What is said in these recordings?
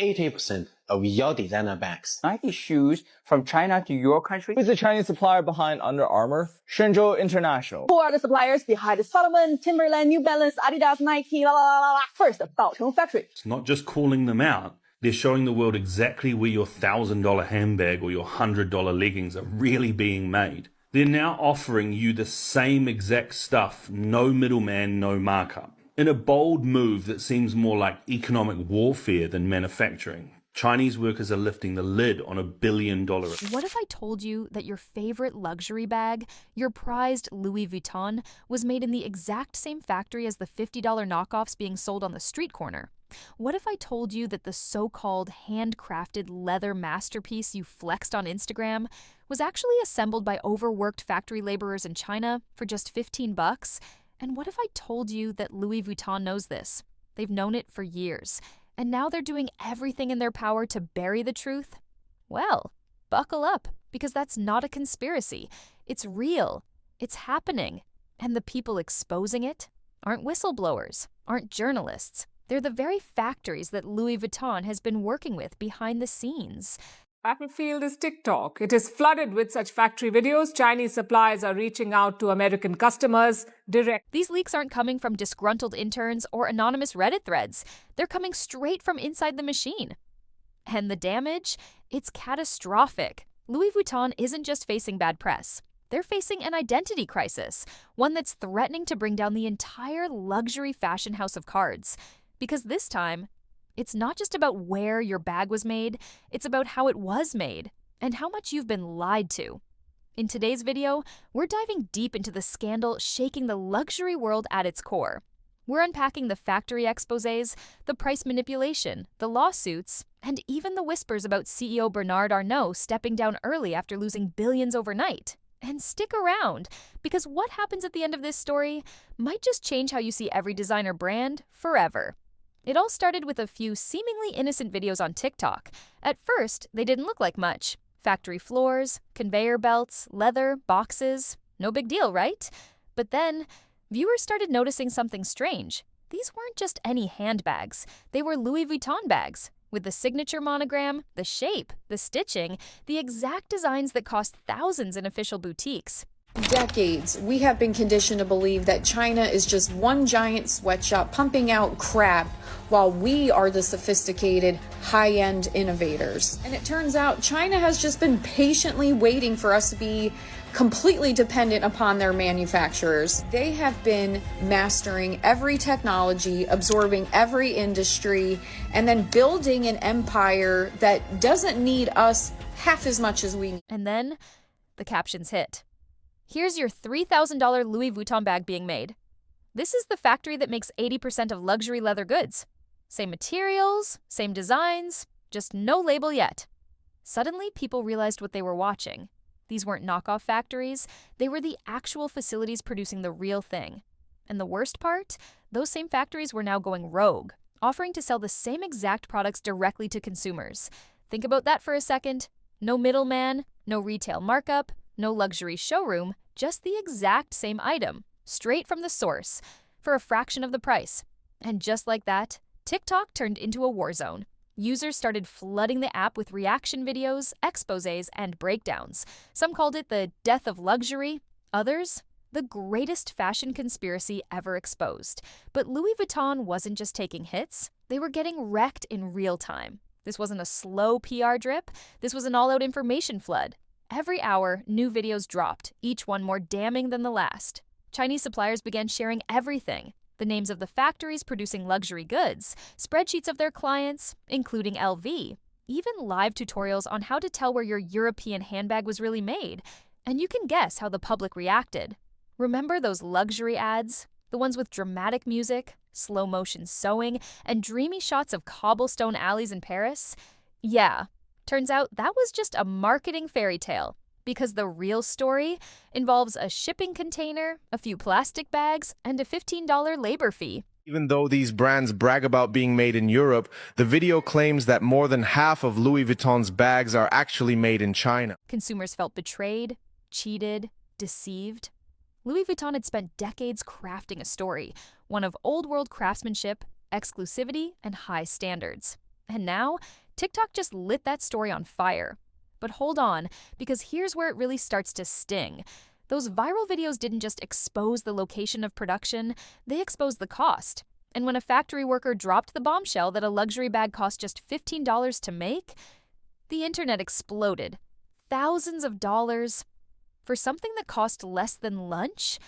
80% of your designer bags. Nike shoes from China to your country? Who's the Chinese supplier behind Under Armour? Shenzhou International. Who are the suppliers behind Salomon, Timberland, New Balance, Adidas, Nike, la la la la? First, Baocheng Factory. It's not just calling them out. They're showing the world exactly where your $1,000 handbag or your $100 leggings are really being made. They're now offering you the same exact stuff, no middleman, no markup. In a bold move that seems more like economic warfare than manufacturing, Chinese workers are lifting the lid on $1 billion. What if I told you that your favorite luxury bag, your prized Louis Vuitton, was made in the exact same factory as the $50 knockoffs being sold on the street corner? What if I told you that the so-called handcrafted leather masterpiece you flexed on Instagram was actually assembled by overworked factory laborers in China for just $15? And what if I told you that Louis Vuitton knows this? They've known it for years, and now they're doing everything in their power to bury the truth? Well, buckle up, because that's not a conspiracy. It's real. It's happening. And the people exposing it aren't whistleblowers, aren't journalists. They're the very factories that Louis Vuitton has been working with behind the scenes. Battlefield is TikTok. It is flooded with such factory videos. Chinese suppliers are reaching out to American customers direct. These leaks aren't coming from disgruntled interns or anonymous Reddit threads. They're coming straight from inside the machine. And the damage? It's catastrophic. Louis Vuitton isn't just facing bad press. They're facing an identity crisis, one that's threatening to bring down the entire luxury fashion house of cards. Because this time, it's not just about where your bag was made, it's about how it was made and how much you've been lied to. In today's video, we're diving deep into the scandal shaking the luxury world at its core. We're unpacking the factory exposés, the price manipulation, the lawsuits, and even the whispers about CEO Bernard Arnault stepping down early after losing billions overnight. And stick around, because what happens at the end of this story might just change how you see every designer brand forever. It all started with a few seemingly innocent videos on TikTok. At first, they didn't look like much. Factory floors, conveyor belts, leather, boxes. No big deal, right? But then, viewers started noticing something strange. These weren't just any handbags. They were Louis Vuitton bags, with the signature monogram, the shape, the stitching, the exact designs that cost thousands in official boutiques. Decades, we have been conditioned to believe that China is just one giant sweatshop pumping out crap while we are the sophisticated, high-end innovators. And it turns out China has just been patiently waiting for us to be completely dependent upon their manufacturers. They have been mastering every technology, absorbing every industry, and then building an empire that doesn't need us half as much as we need. And then the captions hit. Here's your $3,000 Louis Vuitton bag being made. This is the factory that makes 80% of luxury leather goods. Same materials, same designs, just no label yet. Suddenly, people realized what they were watching. These weren't knockoff factories, they were the actual facilities producing the real thing. And the worst part? Those same factories were now going rogue, offering to sell the same exact products directly to consumers. Think about that for a second. No middleman, no retail markup, no luxury showroom, just the exact same item, straight from the source, for a fraction of the price. And just like that, TikTok turned into a war zone. Users started flooding the app with reaction videos, exposés, and breakdowns. Some called it the death of luxury, others, the greatest fashion conspiracy ever exposed. But Louis Vuitton wasn't just taking hits, they were getting wrecked in real time. This wasn't a slow PR drip, this was an all-out information flood. Every hour, new videos dropped, each one more damning than the last. Chinese suppliers began sharing everything. The names of the factories producing luxury goods, spreadsheets of their clients, including LV, even live tutorials on how to tell where your European handbag was really made. And you can guess how the public reacted. Remember those luxury ads? The ones with dramatic music, slow-motion sewing, and dreamy shots of cobblestone alleys in Paris? Yeah. Turns out that was just a marketing fairy tale, because the real story involves a shipping container, a few plastic bags, and a $15 labor fee. Even though these brands brag about being made in Europe, the video claims that more than half of Louis Vuitton's bags are actually made in China. Consumers felt betrayed, cheated, deceived. Louis Vuitton had spent decades crafting a story, one of old-world craftsmanship, exclusivity, and high standards. And now, TikTok just lit that story on fire. But hold on, because here's where it really starts to sting. Those viral videos didn't just expose the location of production, they exposed the cost. And when a factory worker dropped the bombshell that a luxury bag cost just $15 to make, the internet exploded. Thousands of dollars for something that cost less than lunch?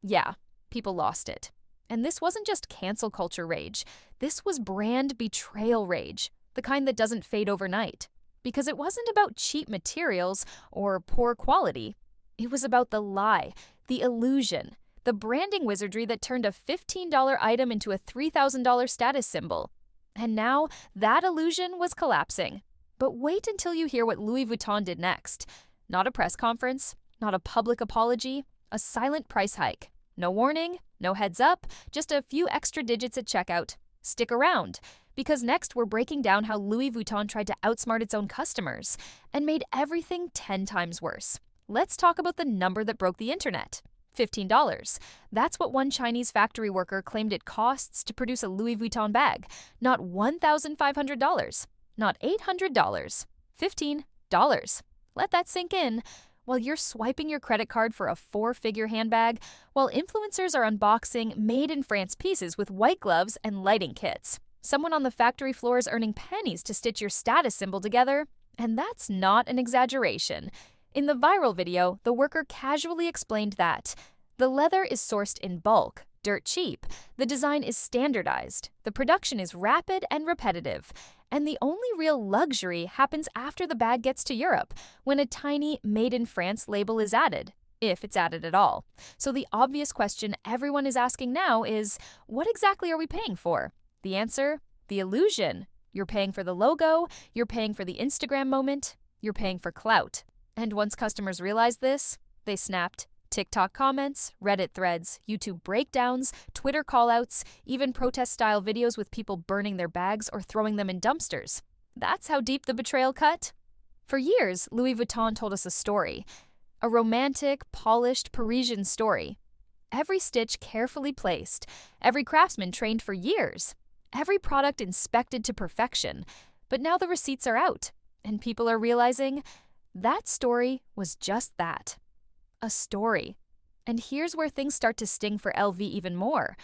Yeah, people lost it. And this wasn't just cancel culture rage. This was brand betrayal rage, the kind that doesn't fade overnight. Because it wasn't about cheap materials or poor quality. It was about the lie, the illusion, the branding wizardry that turned a $15 item into a $3,000 status symbol. And now, that illusion was collapsing. But wait until you hear what Louis Vuitton did next. Not a press conference, not a public apology, a silent price hike. No warning, no heads up, just a few extra digits at checkout. Stick around, because next we're breaking down how Louis Vuitton tried to outsmart its own customers and made everything 10 times worse. Let's talk about the number that broke the internet. $15. That's what one Chinese factory worker claimed it costs to produce a Louis Vuitton bag. Not $1,500. Not $800. $15. Let that sink in. While you're swiping your credit card for a 4-figure handbag, while influencers are unboxing made-in-France pieces with white gloves and lighting kits. Someone on the factory floor is earning pennies to stitch your status symbol together. And that's not an exaggeration. In the viral video, the worker casually explained that the leather is sourced in bulk, dirt cheap, the design is standardized, the production is rapid and repetitive, and the only real luxury happens after the bag gets to Europe, when a tiny Made in France label is added, if it's added at all. So the obvious question everyone is asking now is, what exactly are we paying for? The answer? The illusion. You're paying for the logo, you're paying for the Instagram moment, you're paying for clout. And once customers realized this, they snapped. TikTok comments, Reddit threads, YouTube breakdowns, Twitter callouts, even protest-style videos with people burning their bags or throwing them in dumpsters. That's how deep the betrayal cut. For years, Louis Vuitton told us a story. A romantic, polished Parisian story. Every stitch carefully placed, every craftsman trained for years, every product inspected to perfection. But now the receipts are out, and people are realizing that story was just that. A story. And here's where things start to sting for LV even more.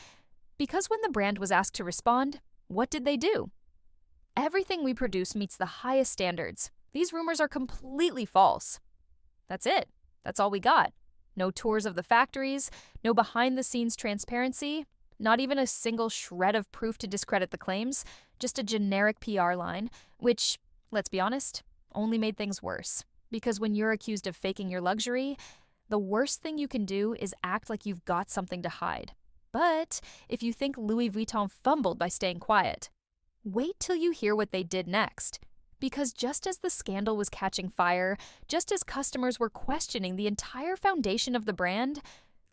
Because when the brand was asked to respond, what did they do? Everything we produce meets the highest standards. These rumors are completely false. That's it. That's all we got. No tours of the factories, no behind-the-scenes transparency, not even a single shred of proof to discredit the claims, just a generic PR line, which, let's be honest, only made things worse. Because when you're accused of faking your luxury, the worst thing you can do is act like you've got something to hide. But if you think Louis Vuitton fumbled by staying quiet, wait till you hear what they did next. Because just as the scandal was catching fire, just as customers were questioning the entire foundation of the brand,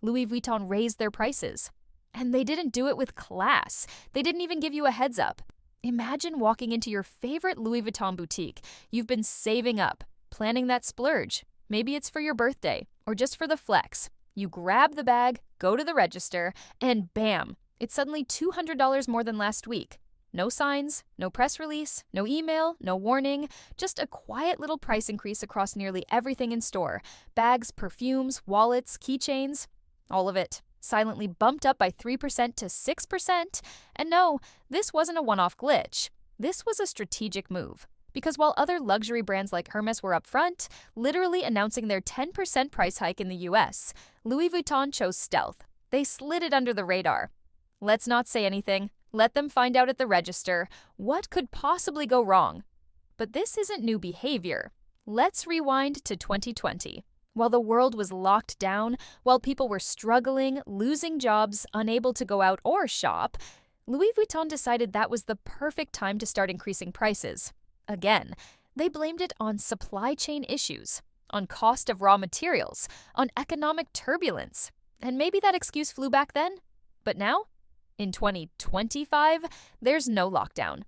Louis Vuitton raised their prices. And they didn't do it with class. They didn't even give you a heads up. Imagine walking into your favorite Louis Vuitton boutique. You've been saving up, planning that splurge. Maybe it's for your birthday or just for the flex. You grab the bag, go to the register, and bam, it's suddenly $200 more than last week. No signs, no press release, no email, no warning, just a quiet little price increase across nearly everything in store. Bags, perfumes, wallets, keychains, all of it. Silently bumped up by 3% to 6%. And no, this wasn't a one-off glitch. This was a strategic move. Because while other luxury brands like Hermes were up front, literally announcing their 10% price hike in the US, Louis Vuitton chose stealth. They slid it under the radar. Let's not say anything. Let them find out at the register. What could possibly go wrong? But this isn't new behavior. Let's rewind to 2020. While the world was locked down, while people were struggling, losing jobs, unable to go out or shop, Louis Vuitton decided that was the perfect time to start increasing prices. Again, they blamed it on supply chain issues, on cost of raw materials, on economic turbulence. And maybe that excuse flew back then. But now, in 2025, there's no lockdown.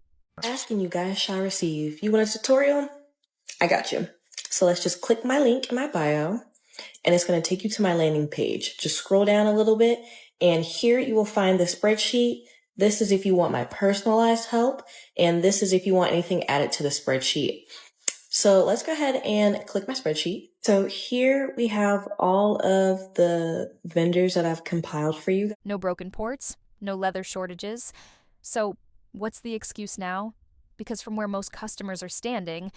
Asking you guys shall receive. You want a tutorial? I got you. So let's just click my link in my bio, and it's going to take you to my landing page. Just scroll down a little bit, and here you will find the spreadsheet This is if you want my personalized help, and this is if you want anything added to the spreadsheet. So let's go ahead and click my spreadsheet. So here we have all of the vendors that I've compiled for you. No broken ports, no leather shortages. So what's the excuse now? Because from where most customers are standing,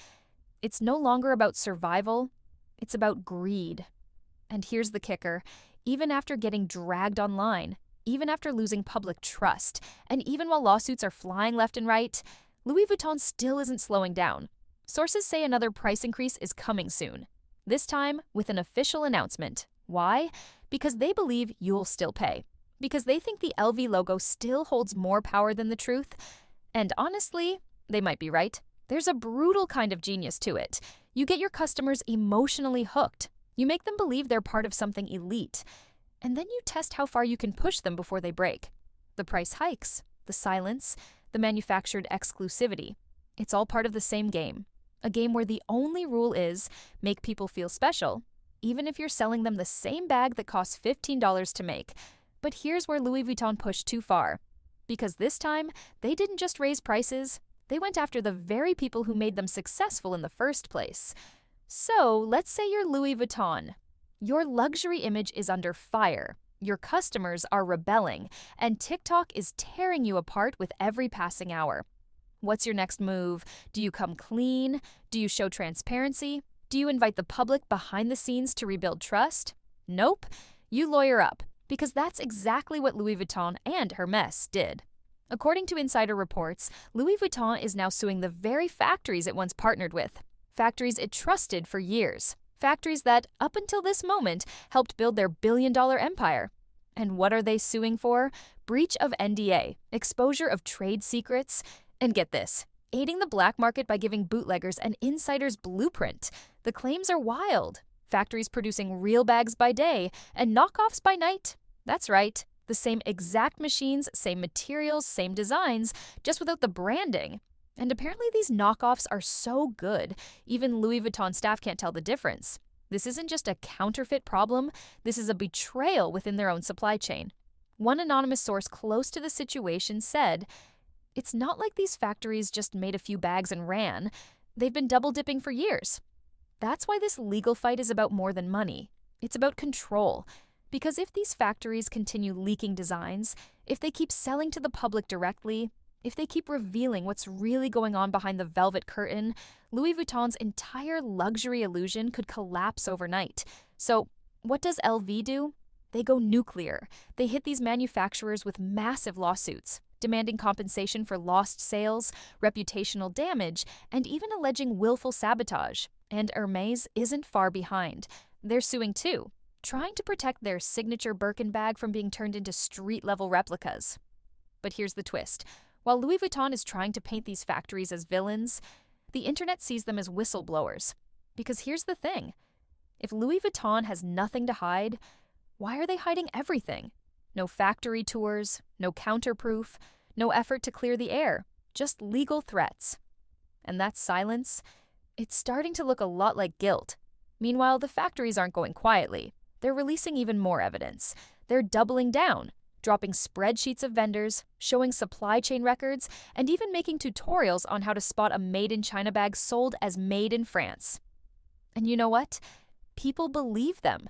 it's no longer about survival, it's about greed. And here's the kicker. Even after getting dragged online, even after losing public trust, and even while lawsuits are flying left and right, Louis Vuitton still isn't slowing down. Sources say another price increase is coming soon, this time with an official announcement. Why? Because they believe you'll still pay. Because they think the LV logo still holds more power than the truth. And honestly, they might be right. There's a brutal kind of genius to it. You get your customers emotionally hooked. You make them believe they're part of something elite. And then you test how far you can push them before they break. The price hikes, the silence, the manufactured exclusivity. It's all part of the same game. A game where the only rule is make people feel special, even if you're selling them the same bag that costs $15 to make. But here's where Louis Vuitton pushed too far. Because this time, they didn't just raise prices, they went after the very people who made them successful in the first place. So, let's say you're Louis Vuitton. Your luxury image is under fire, your customers are rebelling, and TikTok is tearing you apart with every passing hour. What's your next move? Do you come clean? Do you show transparency? Do you invite the public behind the scenes to rebuild trust? Nope. You lawyer up, because that's exactly what Louis Vuitton and Hermès did. According to insider reports, Louis Vuitton is now suing the very factories it once partnered with, factories it trusted for years, factories that, up until this moment, helped build their billion-dollar empire. And what are they suing for? Breach of NDA, exposure of trade secrets, and get this, aiding the black market by giving bootleggers an insider's blueprint. The claims are wild. Factories producing real bags by day and knockoffs by night. That's right. The same exact machines, same materials, same designs, just without the branding. And apparently these knockoffs are so good, even Louis Vuitton staff can't tell the difference. This isn't just a counterfeit problem, this is a betrayal within their own supply chain. One anonymous source close to the situation said, "It's not like these factories just made a few bags and ran. They've been double-dipping for years." That's why this legal fight is about more than money. It's about control. Because if these factories continue leaking designs, if they keep selling to the public directly, if they keep revealing what's really going on behind the velvet curtain, Louis Vuitton's entire luxury illusion could collapse overnight. So, what does LV do? They go nuclear. They hit these manufacturers with massive lawsuits, demanding compensation for lost sales, reputational damage, and even alleging willful sabotage. And Hermès isn't far behind. They're suing too, trying to protect their signature Birkin bag from being turned into street-level replicas. But here's the twist. While Louis Vuitton is trying to paint these factories as villains, the internet sees them as whistleblowers. Because here's the thing. If Louis Vuitton has nothing to hide, why are they hiding everything? No factory tours, no counterproof, no effort to clear the air, just legal threats. And that silence, it's starting to look a lot like guilt. Meanwhile, the factories aren't going quietly. They're releasing even more evidence. They're doubling down, dropping spreadsheets of vendors, showing supply chain records, and even making tutorials on how to spot a made-in-China bag sold as made in France. And you know what? People believe them.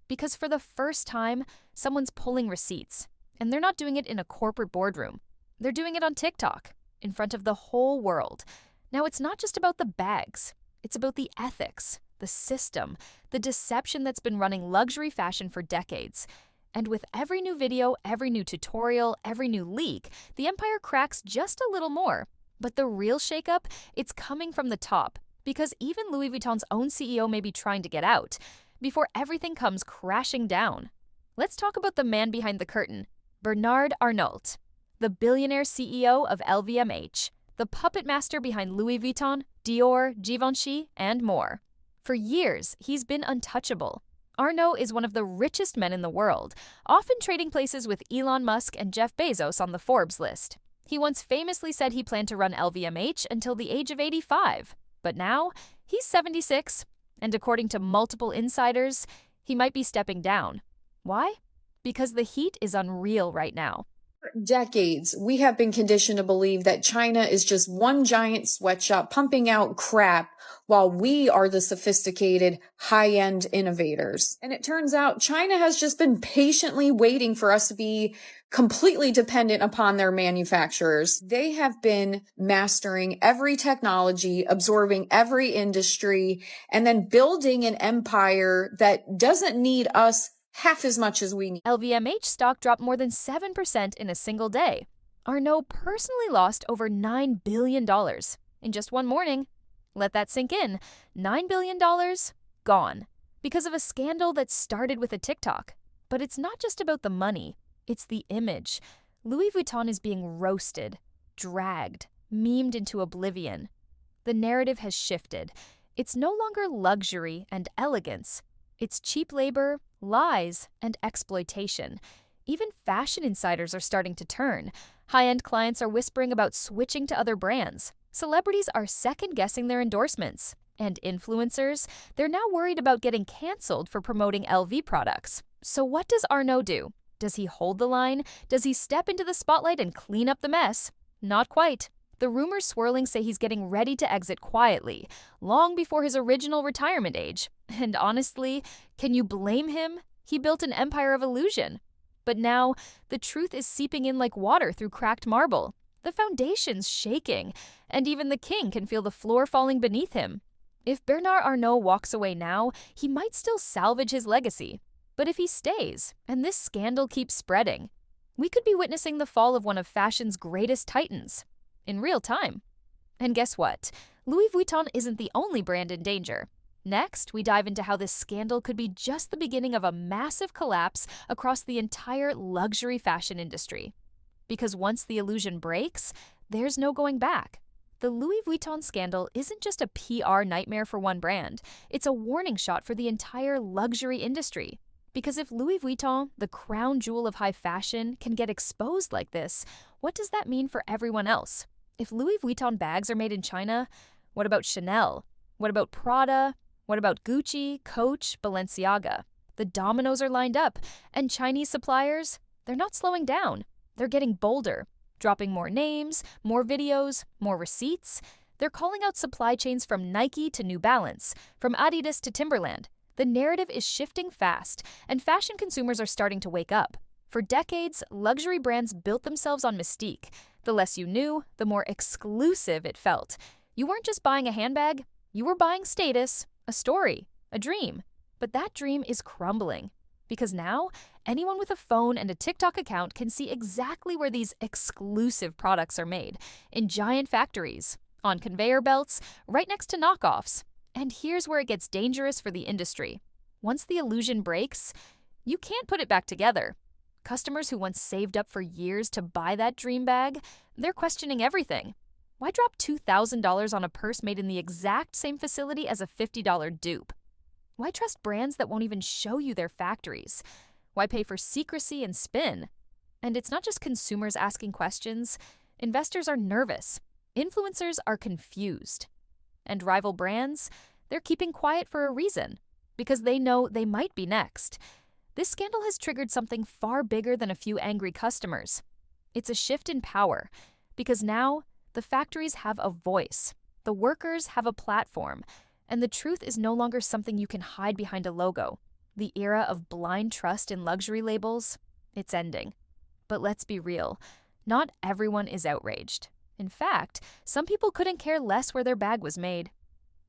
Because for the first time, someone's pulling receipts. And they're not doing it in a corporate boardroom. They're doing it on TikTok, in front of the whole world. Now, it's not just about the bags. It's about the ethics, the system, the deception that's been running luxury fashion for decades. And with every new video, every new tutorial, every new leak, the empire cracks just a little more. But the real shakeup, it's coming from the top. Because even Louis Vuitton's own CEO may be trying to get out, before everything comes crashing down. Let's talk about the man behind the curtain, Bernard Arnault, the billionaire CEO of LVMH, the puppet master behind Louis Vuitton, Dior, Givenchy, and more. For years, he's been untouchable. Arnault is one of the richest men in the world, often trading places with Elon Musk and Jeff Bezos on the Forbes list. He once famously said he planned to run LVMH until the age of 85. But now, he's 76, and according to multiple insiders, he might be stepping down. Why? Because the heat is unreal right now. For decades, we have been conditioned to believe that China is just one giant sweatshop pumping out crap while we are the sophisticated high-end innovators. And it turns out China has just been patiently waiting for us to be completely dependent upon their manufacturers. They have been mastering every technology, absorbing every industry, and then building an empire that doesn't need us half as much as we need. LVMH stock dropped more than 7% in a single day. Arnault personally lost over $9 billion in just one morning. Let that sink in. $9 billion gone because of a scandal that started with a TikTok. But it's not just about the money, it's the image. Louis Vuitton is being roasted, dragged, memed into oblivion. The narrative has shifted. It's no longer luxury and elegance. It's cheap labor, lies, and exploitation. Even fashion insiders are starting to turn. High-end clients are whispering about switching to other brands. Celebrities are second-guessing their endorsements. And influencers, they're now worried about getting canceled for promoting LV products. So what does Arnault do? Does he hold the line? Does he step into the spotlight and clean up the mess? Not quite. The rumors swirling say he's getting ready to exit quietly, long before his original retirement age. And honestly, can you blame him? He built an empire of illusion. But now, the truth is seeping in like water through cracked marble. The foundation's shaking, and even the king can feel the floor falling beneath him. If Bernard Arnault walks away now, he might still salvage his legacy. But if he stays, and this scandal keeps spreading, we could be witnessing the fall of one of fashion's greatest titans. In real time. And guess what? Louis Vuitton isn't the only brand in danger. Next, we dive into how this scandal could be just the beginning of a massive collapse across the entire luxury fashion industry. Because once the illusion breaks, there's no going back. The Louis Vuitton scandal isn't just a PR nightmare for one brand, it's a warning shot for the entire luxury industry. Because if Louis Vuitton, the crown jewel of high fashion, can get exposed like this, what does that mean for everyone else? If Louis Vuitton bags are made in China, what about Chanel? What about Prada? What about Gucci, Coach, Balenciaga? The dominoes are lined up, and Chinese suppliers, they're not slowing down. They're getting bolder, dropping more names, more videos, more receipts. They're calling out supply chains from Nike to New Balance, from Adidas to Timberland. The narrative is shifting fast, and fashion consumers are starting to wake up. For decades, luxury brands built themselves on mystique. The less you knew, the more exclusive it felt. You weren't just buying a handbag, you were buying status, a story, a dream. But that dream is crumbling. Because now, anyone with a phone and a TikTok account can see exactly where these exclusive products are made, in giant factories, on conveyor belts, right next to knockoffs. And here's where it gets dangerous for the industry. Once the illusion breaks, you can't put it back together. Customers who once saved up for years to buy that dream bag, they're questioning everything. Why drop $2,000 on a purse made in the exact same facility as a $50 dupe? Why trust brands that won't even show you their factories? Why pay for secrecy and spin? And it's not just consumers asking questions. Investors are nervous. Influencers are confused. And rival brands, they're keeping quiet for a reason, because they know they might be next. This scandal has triggered something far bigger than a few angry customers. It's a shift in power, because now the factories have a voice, the workers have a platform, and the truth is no longer something you can hide behind a logo. The era of blind trust in luxury labels, it's ending. But let's be real, not everyone is outraged. In fact, some people couldn't care less where their bag was made.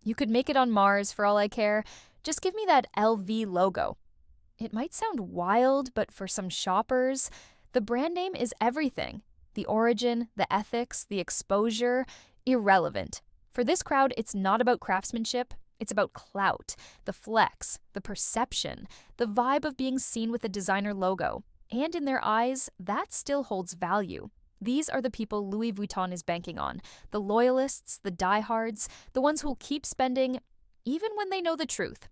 You could make it on Mars for all I care. Just give me that LV logo. It might sound wild, but for some shoppers, the brand name is everything. The origin, the ethics, the exposure, irrelevant. For this crowd, it's not about craftsmanship. It's about clout, the flex, the perception, the vibe of being seen with a designer logo. And in their eyes, that still holds value. These are the people Louis Vuitton is banking on. The loyalists, the diehards, the ones who'll keep spending even when they know the truth.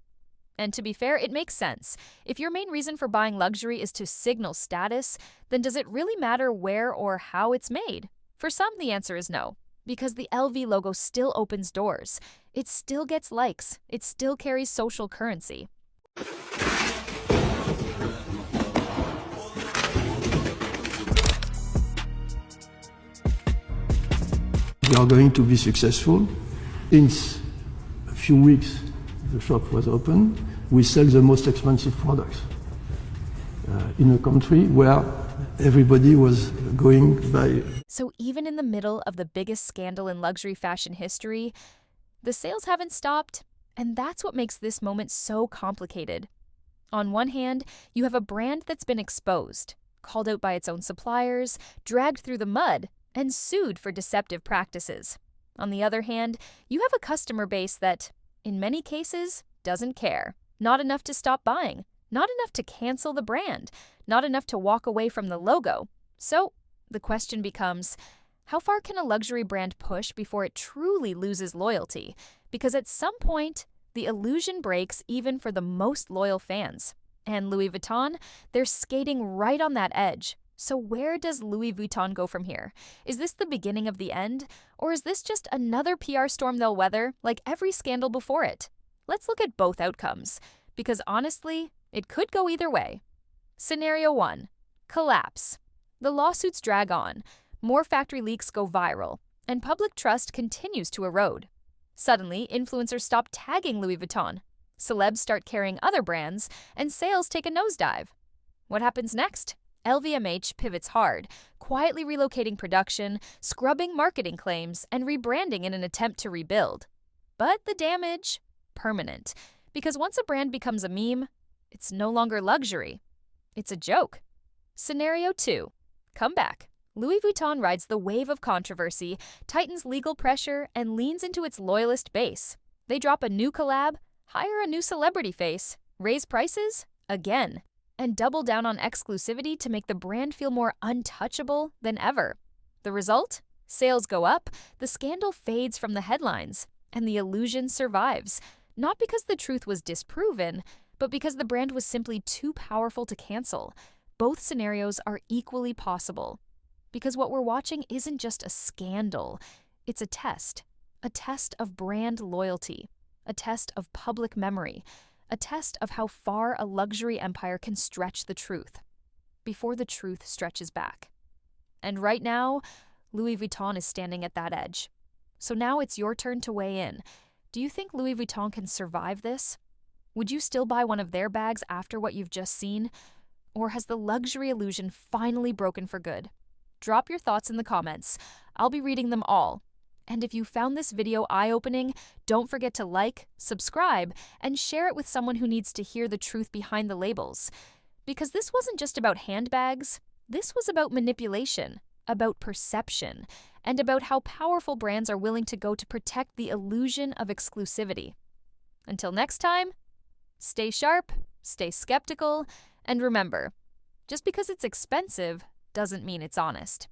And to be fair, it makes sense. If your main reason for buying luxury is to signal status, then does it really matter where or how it's made? For some, the answer is no, because the LV logo still opens doors. It still gets likes. It still carries social currency. we are going to be successful. In a few weeks, the shop was open. We sell the most expensive products in a country where everybody was going by. So even in the middle of the biggest scandal in luxury fashion history, the sales haven't stopped, and that's what makes this moment so complicated. On one hand, you have a brand that's been exposed, called out by its own suppliers, dragged through the mud, and sued for deceptive practices. On the other hand, you have a customer base that, in many cases, doesn't care. Not enough to stop buying, not enough to cancel the brand, not enough to walk away from the logo. So the question becomes, how far can a luxury brand push before it truly loses loyalty? Because at some point, the illusion breaks even for the most loyal fans. And Louis Vuitton, they're skating right on that edge. So where does Louis Vuitton go from here? Is this the beginning of the end? Or is this just another PR storm they'll weather, like every scandal before it? Let's look at both outcomes, because honestly, it could go either way. Scenario 1. Collapse. The lawsuits drag on, more factory leaks go viral, and public trust continues to erode. Suddenly, influencers stop tagging Louis Vuitton, celebs start carrying other brands, and sales take a nosedive. What happens next? LVMH pivots hard, quietly relocating production, scrubbing marketing claims, and rebranding in an attempt to rebuild. But the damage? Permanent. Because once a brand becomes a meme, it's no longer luxury. It's a joke. Scenario 2. Comeback. Louis Vuitton rides the wave of controversy, tightens legal pressure, and leans into its loyalist base. They drop a new collab, hire a new celebrity face, raise prices again, and double down on exclusivity to make the brand feel more untouchable than ever. The result? Sales go up, the scandal fades from the headlines, and the illusion survives. Not because the truth was disproven, but because the brand was simply too powerful to cancel. Both scenarios are equally possible. Because what we're watching isn't just a scandal, it's a test of brand loyalty, a test of public memory, a test of how far a luxury empire can stretch the truth, before the truth stretches back. And right now, Louis Vuitton is standing at that edge. So now it's your turn to weigh in. Do you think Louis Vuitton can survive this? Would you still buy one of their bags after what you've just seen? Or has the luxury illusion finally broken for good? Drop your thoughts in the comments. I'll be reading them all. And if you found this video eye-opening, don't forget to like, subscribe, and share it with someone who needs to hear the truth behind the labels. Because this wasn't just about handbags. This was about manipulation, about perception, and about how powerful brands are willing to go to protect the illusion of exclusivity. Until next time, stay sharp, stay skeptical, and remember, just because it's expensive doesn't mean it's honest.